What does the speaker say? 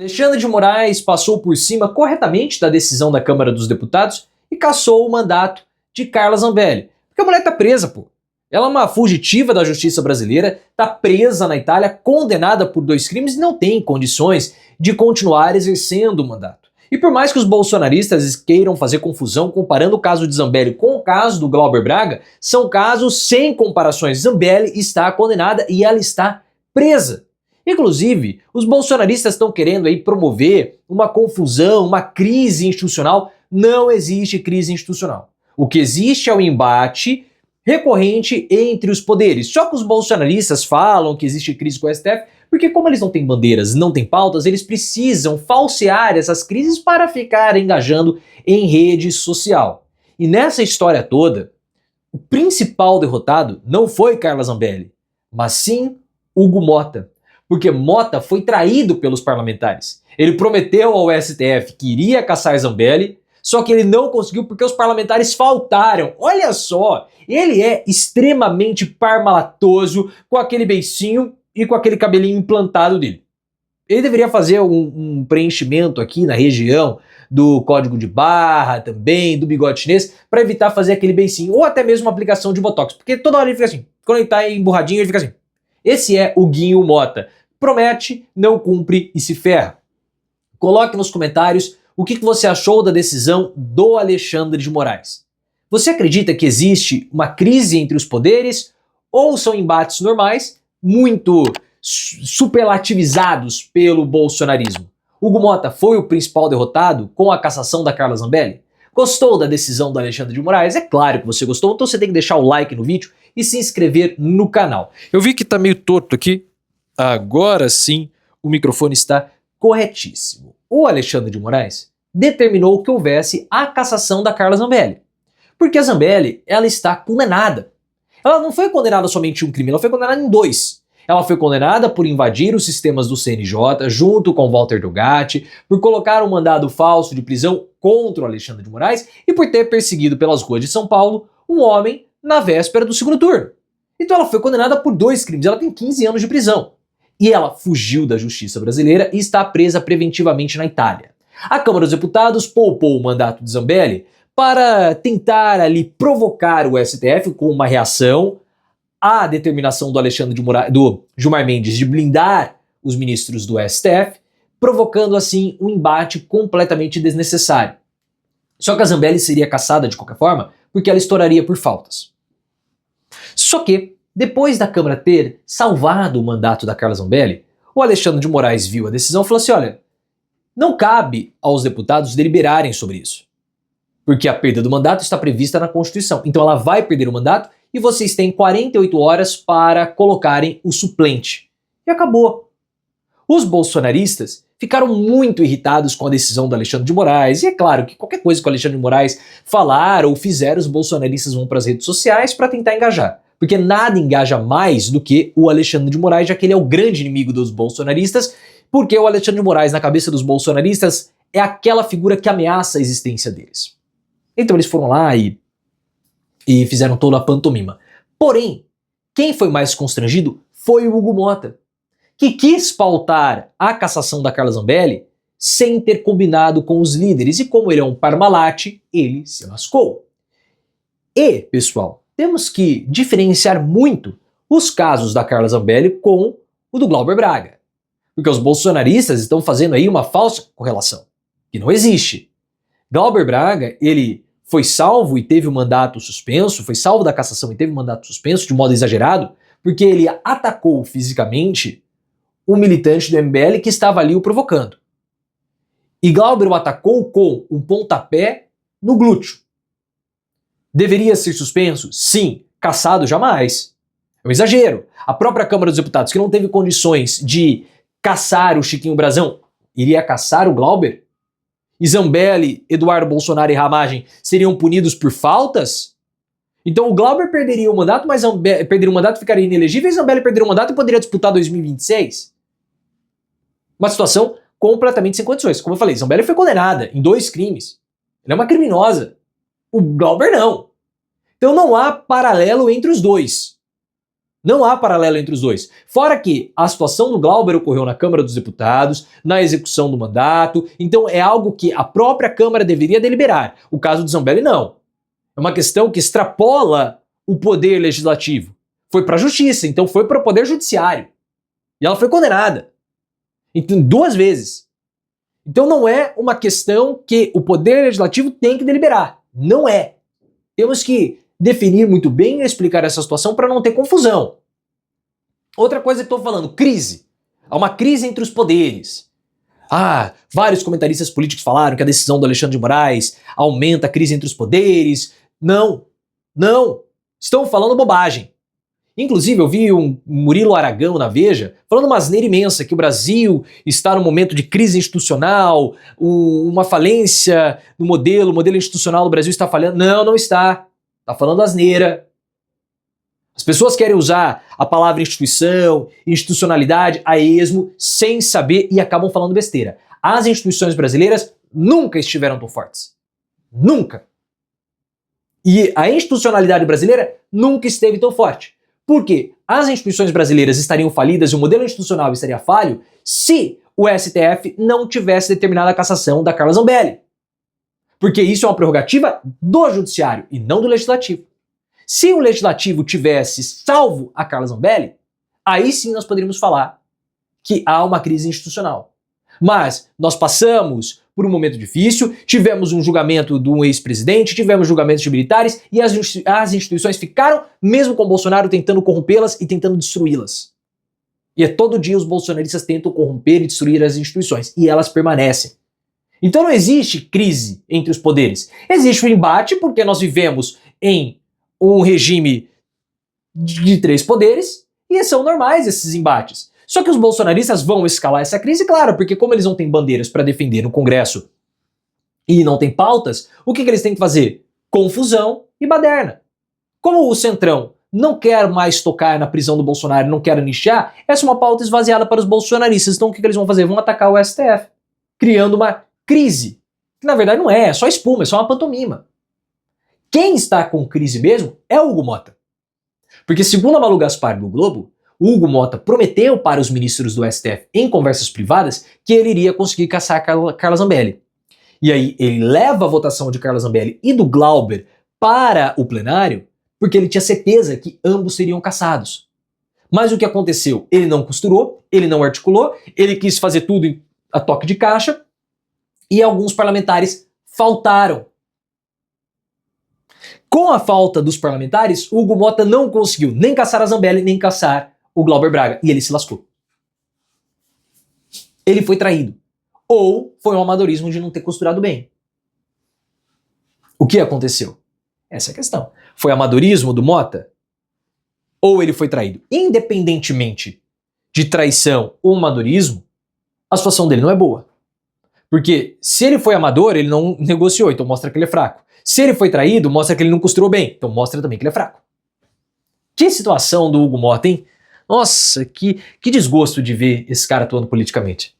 Alexandre de Moraes passou por cima corretamente da decisão da Câmara dos Deputados e cassou o mandato de Carla Zambelli. Porque a mulher tá presa, pô. Ela é uma fugitiva da justiça brasileira, tá presa na Itália, condenada por 2 crimes e não tem condições de continuar exercendo o mandato. E por mais que os bolsonaristas queiram fazer confusão comparando o caso de Zambelli com o caso do Glauber Braga, são casos sem comparações. Zambelli está condenada e ela está presa. Inclusive, os bolsonaristas estão querendo aí promover uma confusão, uma crise institucional. Não existe crise institucional. O que existe é o embate recorrente entre os poderes. Só que os bolsonaristas falam que existe crise com o STF, porque como eles não têm bandeiras, não têm pautas, eles precisam falsear essas crises para ficar engajando em rede social. E nessa história toda, o principal derrotado não foi Carla Zambelli, mas sim Hugo Motta. Porque Motta foi traído pelos parlamentares. Ele prometeu ao STF que iria caçar Zambelli, só que ele não conseguiu porque os parlamentares faltaram. Olha só, ele é extremamente parmalatoso com aquele beicinho e com aquele cabelinho implantado dele. Ele deveria fazer um preenchimento aqui na região do código de barra também, do bigode chinês, para evitar fazer aquele beicinho, ou até mesmo uma aplicação de botox, porque toda hora ele fica assim, quando ele tá emburradinho ele fica assim. Esse é o Guinho Motta. Promete, não cumpre e se ferra. Coloque nos comentários o que você achou da decisão do Alexandre de Moraes. Você acredita que existe uma crise entre os poderes ou são embates normais, muito superlativizados pelo bolsonarismo? Hugo Motta foi o principal derrotado com a cassação da Carla Zambelli? Gostou da decisão do Alexandre de Moraes? É claro que você gostou, então você tem que deixar o like no vídeo e se inscrever no canal. Eu vi que tá meio torto aqui. Agora sim, o microfone está corretíssimo. O Alexandre de Moraes determinou que houvesse a cassação da Carla Zambelli. Porque a Zambelli, ela está condenada. Ela não foi condenada somente em um crime, ela foi condenada em 2. Ela foi condenada por invadir os sistemas do CNJ, junto com Walter Delgatti, por colocar um mandado falso de prisão contra o Alexandre de Moraes e por ter perseguido pelas ruas de São Paulo um homem na véspera do segundo turno. Então ela foi condenada por 2 crimes, ela tem 15 anos de prisão. E ela fugiu da justiça brasileira e está presa preventivamente na Itália. A Câmara dos Deputados poupou o mandato de Zambelli para tentar ali provocar o STF com uma reação à determinação do do Gilmar Mendes de blindar os ministros do STF, provocando assim um embate completamente desnecessário. Só que a Zambelli seria cassada de qualquer forma porque ela estouraria por faltas. Só que depois da Câmara ter salvado o mandato da Carla Zambelli, o Alexandre de Moraes viu a decisão e falou assim, olha, não cabe aos deputados deliberarem sobre isso. Porque a perda do mandato está prevista na Constituição. Então ela vai perder o mandato e vocês têm 48 horas para colocarem o suplente. E acabou. Os bolsonaristas ficaram muito irritados com a decisão do Alexandre de Moraes. E é claro que qualquer coisa que o Alexandre de Moraes falar ou fizer, os bolsonaristas vão para as redes sociais para tentar engajar. Porque nada engaja mais do que o Alexandre de Moraes, já que ele é o grande inimigo dos bolsonaristas, porque o Alexandre de Moraes, na cabeça dos bolsonaristas, é aquela figura que ameaça a existência deles. Então eles foram lá e fizeram toda a pantomima. Porém, quem foi mais constrangido foi o Hugo Motta, que quis pautar a cassação da Carla Zambelli sem ter combinado com os líderes. E como ele é um parmalate, ele se lascou. E, pessoal, temos que diferenciar muito os casos da Carla Zambelli com o do Glauber Braga. Porque os bolsonaristas estão fazendo aí uma falsa correlação, que não existe. Glauber Braga, ele foi salvo e teve o mandato suspenso, foi salvo da cassação e teve o mandato suspenso de modo exagerado, porque ele atacou fisicamente um militante do MBL que estava ali o provocando. E Glauber o atacou com um pontapé no glúteo. Deveria ser suspenso? Sim. Cassado? Jamais. É um exagero. A própria Câmara dos Deputados, que não teve condições de caçar o Chiquinho Brazão, iria caçar o Glauber? E Zambelli, Eduardo Bolsonaro e Ramagem seriam punidos por faltas? Então o Glauber perderia o mandato, mas perderia o mandato e ficaria inelegível, e Zambelli perderia o mandato e poderia disputar 2026? Uma situação completamente sem condições. Como eu falei, Zambelli foi condenada em 2 crimes. Ela é uma criminosa. O Glauber não. Então não há paralelo entre os dois. Não há paralelo entre os dois. Fora que a situação do Glauber ocorreu na Câmara dos Deputados, na execução do mandato, então é algo que a própria Câmara deveria deliberar. O caso do Zambelli não. É uma questão que extrapola o poder legislativo. Foi para a Justiça, então foi para o Poder Judiciário. E ela foi condenada. Então, 2 vezes. Então não é uma questão que o Poder Legislativo tem que deliberar. Não é. Temos que definir muito bem e explicar essa situação para não ter confusão. Outra coisa que estou falando, crise. Há uma crise entre os poderes. Vários comentaristas políticos falaram que a decisão do Alexandre de Moraes aumenta a crise entre os poderes. Não. Estão falando bobagem. Inclusive, eu vi um Murilo Aragão na Veja falando uma asneira imensa, que o Brasil está num momento de crise institucional, uma falência no modelo, o modelo institucional do Brasil está falhando. Não está. Está falando asneira. As pessoas querem usar a palavra instituição, institucionalidade a esmo, sem saber e acabam falando besteira. As instituições brasileiras nunca estiveram tão fortes. Nunca. E a institucionalidade brasileira nunca esteve tão forte. Porque as instituições brasileiras estariam falidas e o modelo institucional estaria falho se o STF não tivesse determinado a cassação da Carla Zambelli. Porque isso é uma prerrogativa do Judiciário e não do Legislativo. Se o Legislativo tivesse salvo a Carla Zambelli, aí sim nós poderíamos falar que há uma crise institucional. Mas nós passamos por um momento difícil, tivemos um julgamento de um ex-presidente, tivemos julgamentos de militares e as instituições ficaram, mesmo com o Bolsonaro, tentando corrompê-las e tentando destruí-las. E todo dia os bolsonaristas tentam corromper e destruir as instituições, e elas permanecem. Então não existe crise entre os poderes. Existe um embate porque nós vivemos em um regime de 3 poderes e são normais esses embates. Só que os bolsonaristas vão escalar essa crise, claro, porque como eles não têm bandeiras para defender no Congresso e não têm pautas, o que eles têm que fazer? Confusão e baderna. Como o Centrão não quer mais tocar na prisão do Bolsonaro, não quer anistiar, essa é uma pauta esvaziada para os bolsonaristas. Então o que eles vão fazer? Vão atacar o STF, criando uma crise. Que na verdade não é só espuma, é só uma pantomima. Quem está com crise mesmo é o Hugo Motta. Porque segundo a Malu Gaspar do Globo, o Hugo Motta prometeu para os ministros do STF em conversas privadas que ele iria conseguir caçar Carla Zambelli. E aí ele leva a votação de Carla Zambelli e do Glauber para o plenário porque ele tinha certeza que ambos seriam caçados. Mas o que aconteceu? Ele não costurou, ele não articulou, ele quis fazer tudo a toque de caixa e alguns parlamentares faltaram. Com a falta dos parlamentares, o Hugo Motta não conseguiu nem caçar a Zambelli, nem caçar o Glauber Braga. E ele se lascou. Ele foi traído. Ou foi um amadorismo de não ter costurado bem. O que aconteceu? Essa é a questão. Foi amadorismo do Motta? Ou ele foi traído? Independentemente de traição ou amadorismo, a situação dele não é boa. Porque se ele foi amador, ele não negociou, então mostra que ele é fraco. Se ele foi traído, mostra que ele não costurou bem, então mostra também que ele é fraco. Que situação do Hugo Motta, hein? Nossa, que desgosto de ver esse cara atuando politicamente.